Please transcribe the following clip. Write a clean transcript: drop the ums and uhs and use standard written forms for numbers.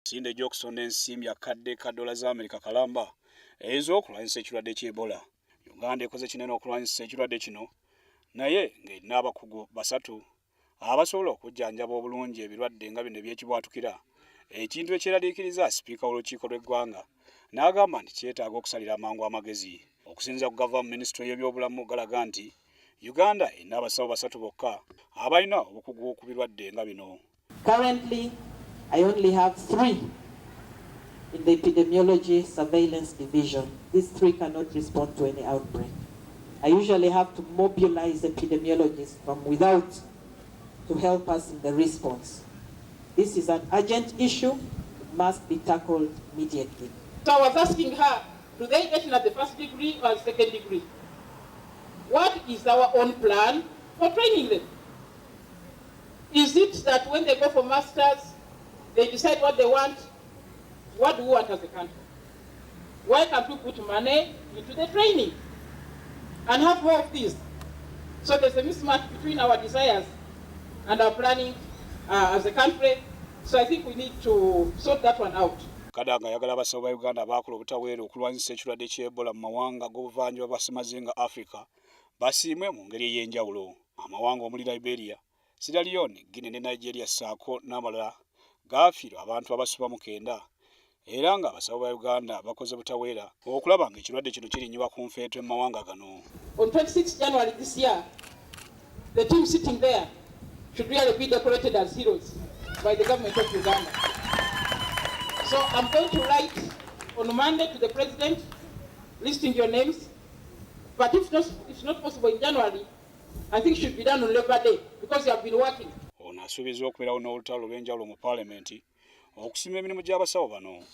Sinde Jackson ensimbi akadde ka dola za Amerika kalamba ez'okulwanyisa ekirwadde ky'Ebola. Uganda ekoze kinene okulwanyisa ekirwadde kino, naye ng'erina abakugu basatu abasobola okujjanjaba obulungi ebirwadde nga bino ebyekibwatukira. Ekintu ekyeraliikiriza sipiika w'olukiiko lw'eggwanga n'agamba nti kyetaaga okusalira amangu amagezi. Okusinziira ku gava mu minisitule y'ebyobulamu galaga nti Uganda erina abasawo basatu bokka abalina obukugu ku birwadde nga bino. Currently, I only have 3 in the epidemiology surveillance division. These 3 cannot respond to any outbreak. I usually have to mobilize epidemiologists from without to help us in the response. This is an urgent issue. It must be tackled immediately. So I was asking her, do they get in at the first degree or second degree? What is our own plan for training them? Is it that when they go for masters, they decide what they want? What do we want as a country? Why can't we put money into the training and have more of this? So there's a mismatch between our desires and our planning as a country. So I think we need to sort that one out. Kadanga yagala abasawo ba Uganda abakola obutaweera okulwanyisa ekirwadde ky'Ebola mu mawanga g'obuvanjuba bwa Semazinga Africa basiimwe mu ngeri ey'enjawulo. Amawanga omuli Liberia, Sierra Leone, Guinea ne Nigeria ssaako n'amalala gaafiirwa abantu abasoba mu 9 era nga abasawo ba Uganda bakoze butaweera okulaba ng'ekirwadde kino kirinyibwa ku nfeetwe mu mawanga gano. On 26 January this year, the team sitting there should really be decorated as heroes by the government of Uganda. So I'm going to write on Monday to the President, listing your names. But if it's not possible in January, I think it should be done on Labor Day because you have been working. Ono asuubizza okubeerawo n'olutalo olw'enjawulo mu Paalamenti okusiima emirimu gy'abasawo bano.